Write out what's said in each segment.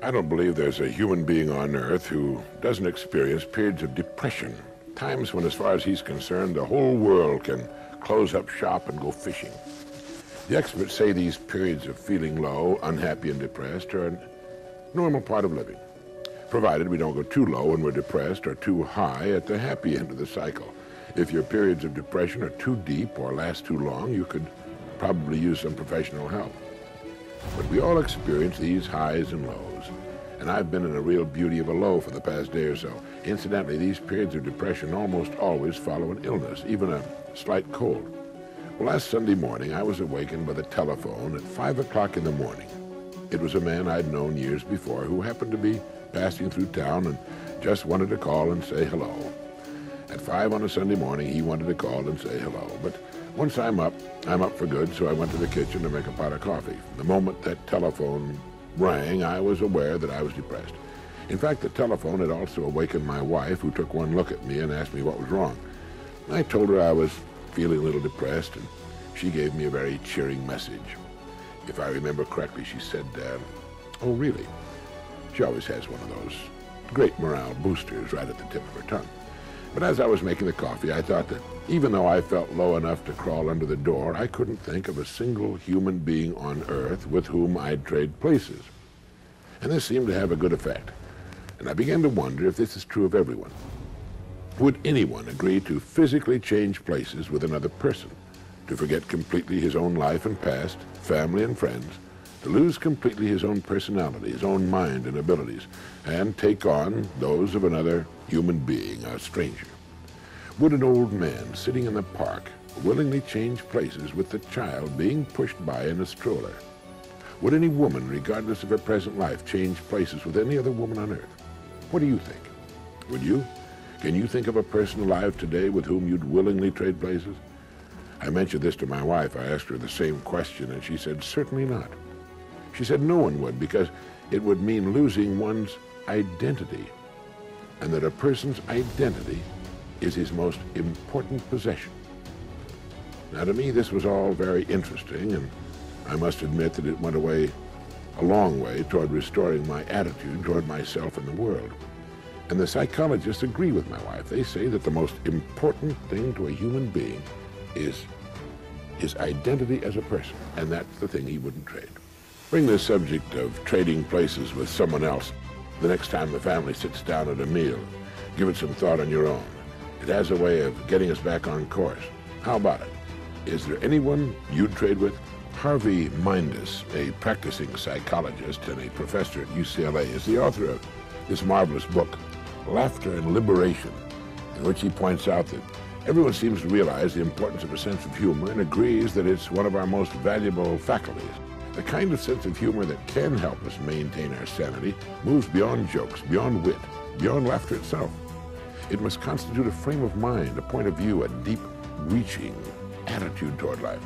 I don't believe there's a human being on earth who doesn't experience periods of depression, times when, as far as he's concerned, the whole world can close up shop and go fishing. The experts say these periods of feeling low, unhappy, and depressed are a normal part of living, provided we don't go too low when we're depressed or too high at the happy end of the cycle. If your periods of depression are too deep or last too long, you could probably use some professional help. But we all experience these highs and lows, and I've been in a real beauty of a low for the past day or so. Incidentally, these periods of depression almost always follow an illness, even a slight cold. Well, last Sunday morning, I was awakened by the telephone at 5 o'clock in the morning. It was a man I'd known years before who happened to be passing through town and just wanted to call and say hello. At 5 on a Sunday morning, he wanted to call and say hello. But once I'm up for good, so I went to the kitchen to make a pot of coffee. The moment that telephone rang, I was aware that I was depressed. In fact, the telephone had also awakened my wife, who took one look at me and asked me what was wrong. I told her I was feeling a little depressed, and she gave me a very cheering message. If I remember correctly, she said, "Oh, really?" She always has one of those great morale boosters right at the tip of her tongue. But as I was making the coffee, I thought that even though I felt low enough to crawl under the door, I couldn't think of a single human being on earth with whom I'd trade places. And this seemed to have a good effect. And I began to wonder if this is true of everyone. Would anyone agree to physically change places with another person, to forget completely his own life and past, family and friends, to lose completely his own personality, his own mind and abilities, and take on those of another human being, a stranger? Would an old man sitting in the park willingly change places with the child being pushed by in a stroller? Would any woman, regardless of her present life, change places with any other woman on earth? What do you think? Would you? Can you think of a person alive today with whom you'd willingly trade places? I mentioned this to my wife. I asked her the same question, and she said, certainly not. She said no one would, because it would mean losing one's identity, and that a person's identity is his most important possession. Now, to me, this was all very interesting, and I must admit that it went a long way toward restoring my attitude toward myself and the world. And the psychologists agree with my wife. They say that the most important thing to a human being is his identity as a person, and that's the thing he wouldn't trade. Bring the subject of trading places with someone else the next time the family sits down at a meal. Give it some thought on your own. It has a way of getting us back on course. How about it? Is there anyone you'd trade with? Harvey Mindus, a practicing psychologist and a professor at UCLA, is the author of this marvelous book, Laughter and Liberation, in which he points out that everyone seems to realize the importance of a sense of humor and agrees that it's one of our most valuable faculties. The kind of sense of humor that can help us maintain our sanity moves beyond jokes, beyond wit, beyond laughter itself. It must constitute a frame of mind, a point of view, a deep-reaching attitude toward life.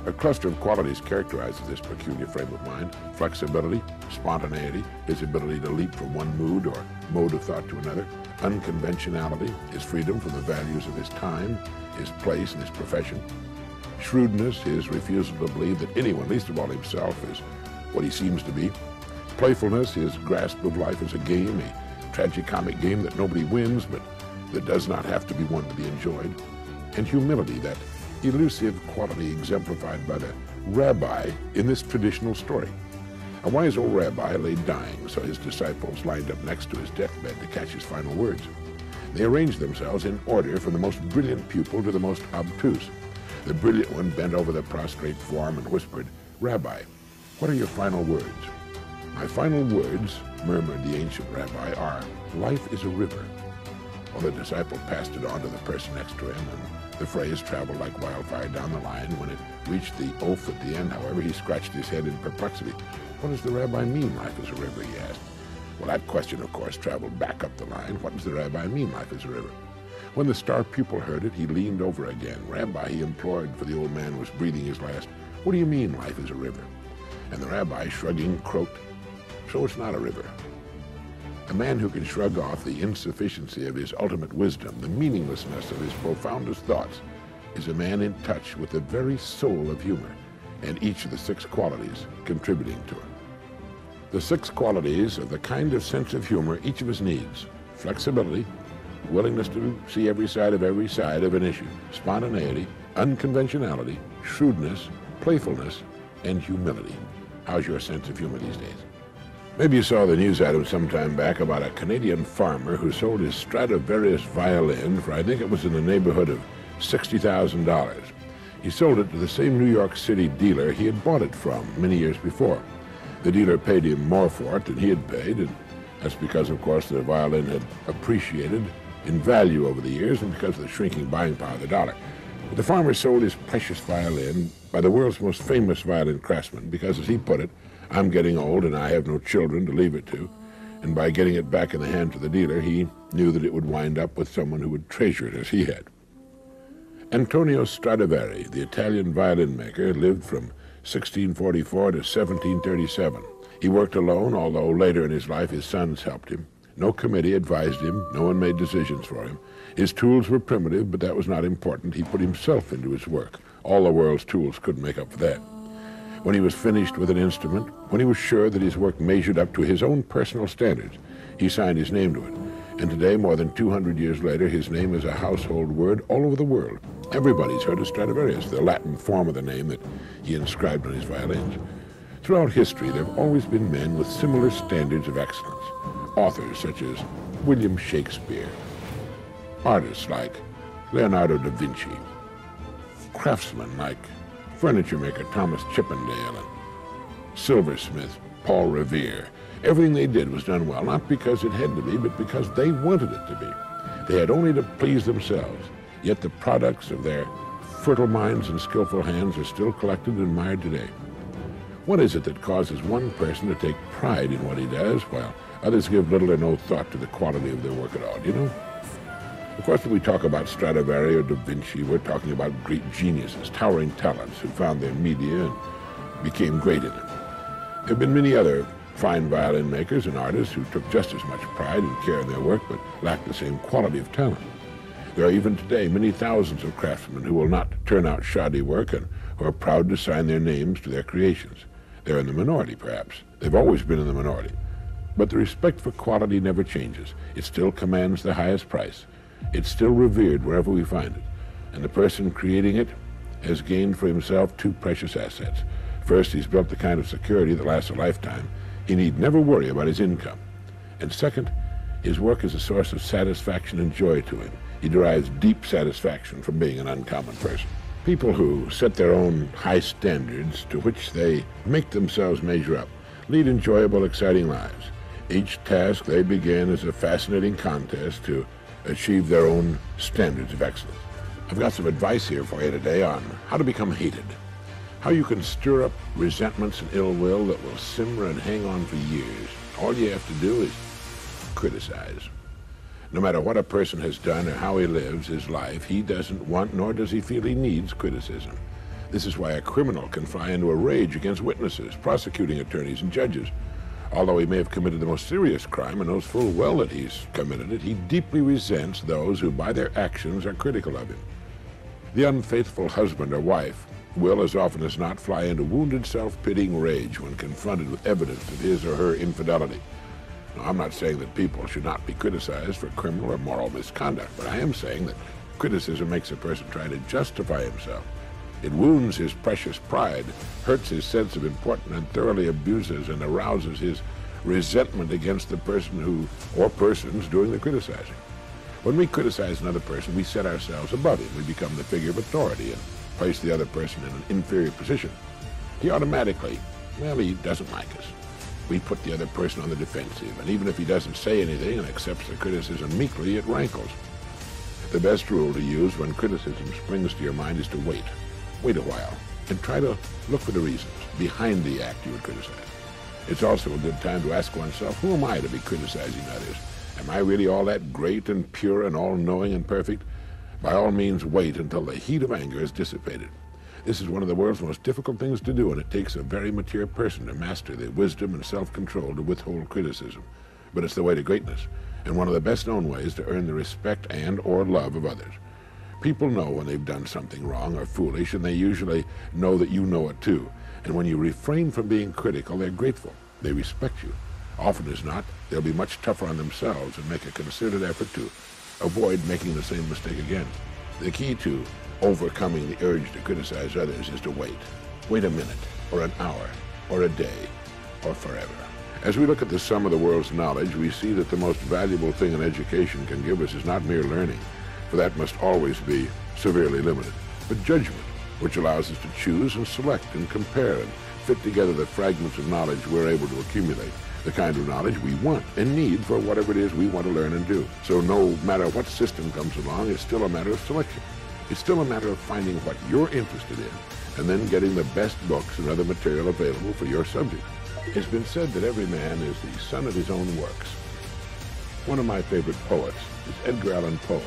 A cluster of qualities characterizes this peculiar frame of mind: flexibility, spontaneity, his ability to leap from one mood or mode of thought to another; unconventionality, his freedom from the values of his time, his place, and his profession; shrewdness, his refusal to believe that anyone, least of all himself, is what he seems to be; playfulness, his grasp of life as a game, a tragicomic game that nobody wins, but that does not have to be one to be enjoyed; and humility, that elusive quality exemplified by the rabbi in this traditional story. A wise old rabbi lay dying, so his disciples lined up next to his deathbed to catch his final words. They arranged themselves in order from the most brilliant pupil to the most obtuse. The brilliant one bent over the prostrate form and whispered, "Rabbi, what are your final words?" "My final words," murmured the ancient rabbi, "are, life is a river." Well, the disciple passed it on to the person next to him, and the phrase traveled like wildfire down the line. When it reached the oath at the end, however, he scratched his head in perplexity. "What does the rabbi mean, life is a river?" he asked. Well, that question, of course, traveled back up the line. What does the rabbi mean, life is a river? When the star pupil heard it, he leaned over again. "Rabbi," he implored, for the old man was breathing his last, "what do you mean, life is a river?" And the rabbi, shrugging, croaked, "So it's not a river." A man who can shrug off the insufficiency of his ultimate wisdom, the meaninglessness of his profoundest thoughts, is a man in touch with the very soul of humor, and each of the 6 qualities contributing to it. the 6 qualities of the kind of sense of humor each of us needs: flexibility, willingness to see every side of an issue, spontaneity, unconventionality, shrewdness, playfulness, and humility. How's your sense of humor these days? Maybe you saw the news item some time back about a Canadian farmer who sold his Stradivarius violin for, I think it was in the neighborhood of $60,000. He sold it to the same New York City dealer he had bought it from many years before. The dealer paid him more for it than he had paid, and that's because, of course, the violin had appreciated in value over the years and because of the shrinking buying power of the dollar. But the farmer sold his precious violin by the world's most famous violin craftsman because, as he put it, "I'm getting old and I have no children to leave it to." And by getting it back in the hands of the dealer, he knew that it would wind up with someone who would treasure it as he had. Antonio Stradivari, the Italian violin maker, lived from 1644 to 1737. He worked alone, although later in his life his sons helped him. No committee advised him. No one made decisions for him. His tools were primitive, but that was not important. He put himself into his work. All the world's tools couldn't make up for that. When he was finished with an instrument, when he was sure that his work measured up to his own personal standards, he signed his name to it. And today, more than 200 years later, his name is a household word all over the world. Everybody's heard of Stradivarius, the Latin form of the name that he inscribed on his violins. Throughout history, there have always been men with similar standards of excellence. Authors such as William Shakespeare, artists like Leonardo da Vinci, craftsmen like furniture maker Thomas Chippendale, and silversmith Paul Revere. Everything they did was done well, not because it had to be, but because they wanted it to be. They had only to please themselves, yet the products of their fertile minds and skillful hands are still collected and admired today. What is it that causes one person to take pride in what he does, while others give little or no thought to the quality of their work at all, do you know? Of course, when we talk about Stradivari or Da Vinci, we're talking about great geniuses, towering talents who found their media and became great in it. There have been many other fine violin makers and artists who took just as much pride and care in their work, but lacked the same quality of talent. There are even today many thousands of craftsmen who will not turn out shoddy work and who are proud to sign their names to their creations. They're in the minority, perhaps. They've always been in the minority. But the respect for quality never changes. It still commands the highest price. It's still revered wherever we find it. And the person creating it has gained for himself 2 precious assets. First, he's built the kind of security that lasts a lifetime. He need never worry about his income. And second, his work is a source of satisfaction and joy to him. He derives deep satisfaction from being an uncommon person. People who set their own high standards to which they make themselves measure up lead enjoyable, exciting lives. Each task they begin is a fascinating contest to achieve their own standards of excellence. I've got some advice here for you today on how to become hated, how you can stir up resentments and ill will that will simmer and hang on for years. All you have to do is criticize. No matter what a person has done or how he lives his life, he doesn't want nor does he feel he needs criticism. This is why a criminal can fly into a rage against witnesses, prosecuting attorneys, and judges. Although he may have committed the most serious crime and knows full well that he's committed it, he deeply resents those who by their actions are critical of him. The unfaithful husband or wife will, as often as not, fly into wounded self-pitying rage when confronted with evidence of his or her infidelity. Now, I'm not saying that people should not be criticized for criminal or moral misconduct, but I am saying that criticism makes a person try to justify himself. It wounds his precious pride, hurts his sense of importance, and thoroughly abuses and arouses his resentment against the person who, or persons, doing the criticizing. When we criticize another person, we set ourselves above him. We become the figure of authority and place the other person in an inferior position. He automatically, he doesn't like us. We put the other person on the defensive, and even if he doesn't say anything and accepts the criticism meekly, it rankles. The best rule to use when criticism springs to your mind is to wait. Wait a while, and try to look for the reasons behind the act you would criticize. It's also a good time to ask oneself, who am I to be criticizing others? Am I really all that great and pure and all-knowing and perfect? By all means, wait until the heat of anger is dissipated. This is one of the world's most difficult things to do, and it takes a very mature person to master the wisdom and self-control to withhold criticism. But it's the way to greatness, and one of the best-known ways to earn the respect and or love of others. People know when they've done something wrong or foolish, and they usually know that you know it too. And when you refrain from being critical, they're grateful. They respect you. Often as not, they'll be much tougher on themselves and make a concerted effort to avoid making the same mistake again. The key to overcoming the urge to criticize others is to wait. Wait a minute, or an hour, or a day, or forever. As we look at the sum of the world's knowledge, we see that the most valuable thing an education can give us is not mere learning, for that must always be severely limited, but judgment, which allows us to choose and select and compare and fit together the fragments of knowledge we're able to accumulate, the kind of knowledge we want and need for whatever it is we want to learn and do. So no matter what system comes along, it's still a matter of selection. It's still a matter of finding what you're interested in and then getting the best books and other material available for your subject. It's been said that every man is the son of his own works. One of my favorite poets is Edgar Allan Poe,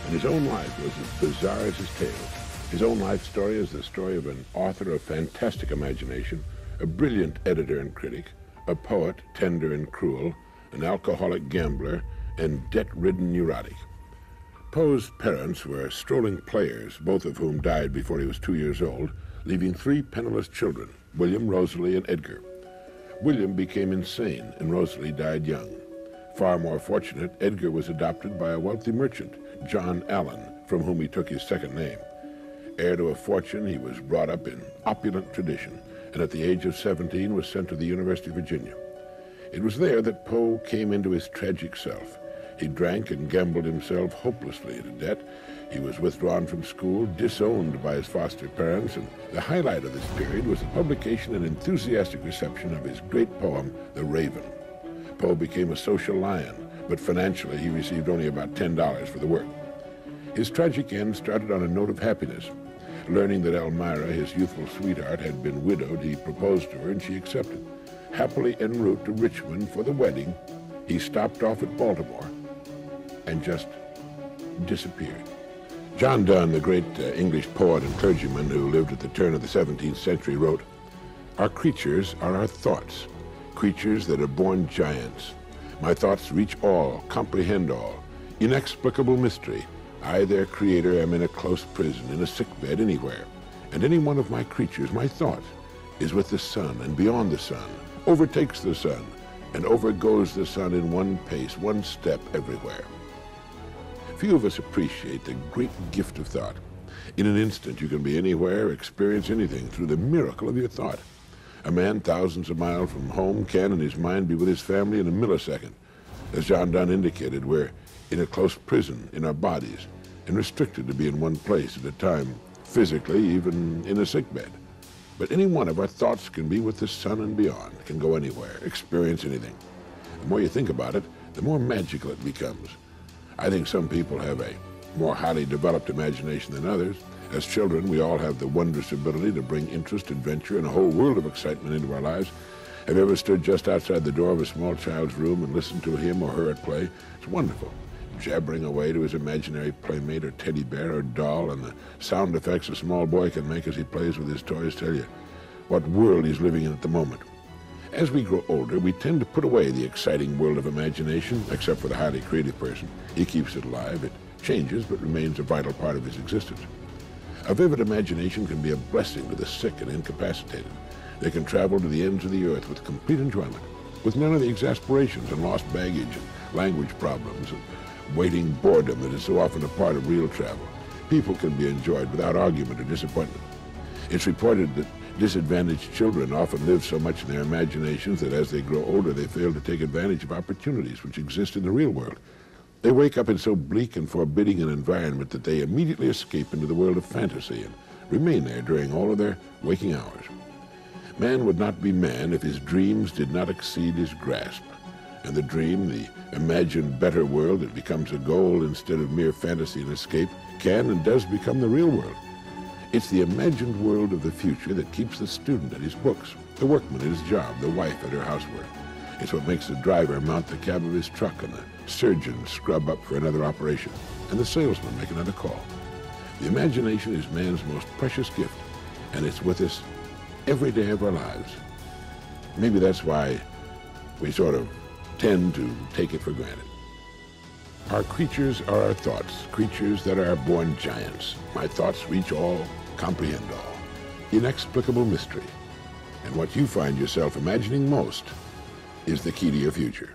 and his own life was as bizarre as his tales. His own life story is the story of an author of fantastic imagination, a brilliant editor and critic, a poet, tender and cruel, an alcoholic gambler, and debt-ridden neurotic. Poe's parents were strolling players, both of whom died before he was 2 years old, leaving 3 penniless children, William, Rosalie, and Edgar. William became insane, and Rosalie died young. Far more fortunate, Edgar was adopted by a wealthy merchant, John Allen, from whom he took his second name. Heir to a fortune, he was brought up in opulent tradition, and at the age of 17 was sent to the University of Virginia. It was there that Poe came into his tragic self. He drank and gambled himself hopelessly into debt. He was withdrawn from school, disowned by his foster parents, and the highlight of this period was the publication and enthusiastic reception of his great poem, The Raven. Poe became a social lion, but financially he received only about $10 for the work. His tragic end started on a note of happiness. Learning that Elmira, his youthful sweetheart, had been widowed, he proposed to her and she accepted. Happily en route to Richmond for the wedding, he stopped off at Baltimore and just disappeared. John Donne, the great English poet and clergyman who lived at the turn of the 17th century, wrote, "Our creatures are our thoughts, creatures that are born giants. My thoughts reach all, comprehend all. Inexplicable mystery. I, their creator, am in a close prison, in a sick bed, anywhere. And any one of my creatures, my thought, is with the sun and beyond the sun, overtakes the sun, and overgoes the sun in one pace, one step everywhere." Few of us appreciate the great gift of thought. In an instant, you can be anywhere, experience anything through the miracle of your thought. A man thousands of miles from home can, in his mind, be with his family in a millisecond. As John Donne indicated, we're in a close prison in our bodies and restricted to be in one place at a time, physically, even in a sickbed. But any one of our thoughts can be with the sun and beyond, can go anywhere, experience anything. The more you think about it, the more magical it becomes. I think some people have a more highly developed imagination than others. As children, we all have the wondrous ability to bring interest, adventure, and a whole world of excitement into our lives. Have you ever stood just outside the door of a small child's room and listened to him or her at play? It's wonderful, jabbering away to his imaginary playmate or teddy bear or doll, and the sound effects a small boy can make as he plays with his toys tell you what world he's living in at the moment. As we grow older, we tend to put away the exciting world of imagination, except for the highly creative person. He keeps it alive. It changes, but remains a vital part of his existence. A vivid imagination can be a blessing to the sick and incapacitated. They can travel to the ends of the earth with complete enjoyment, with none of the exasperations and lost baggage and language problems and waiting boredom that is so often a part of real travel. People can be enjoyed without argument or disappointment. It's reported that disadvantaged children often live so much in their imaginations that as they grow older, they fail to take advantage of opportunities which exist in the real world. They wake up in so bleak and forbidding an environment that they immediately escape into the world of fantasy and remain there during all of their waking hours. Man would not be man if his dreams did not exceed his grasp. And the dream, the imagined better world that becomes a goal instead of mere fantasy and escape, can and does become the real world. It's the imagined world of the future that keeps the student at his books, the workman at his job, the wife at her housework. It's what makes the driver mount the cab of his truck and the surgeon scrub up for another operation and the salesman make another call. The imagination is man's most precious gift, and it's with us every day of our lives. Maybe that's why we sort of tend to take it for granted. Our creatures are our thoughts, creatures that are born giants. My thoughts reach all, comprehend all. Inexplicable mystery. And what you find yourself imagining most is the key to your future.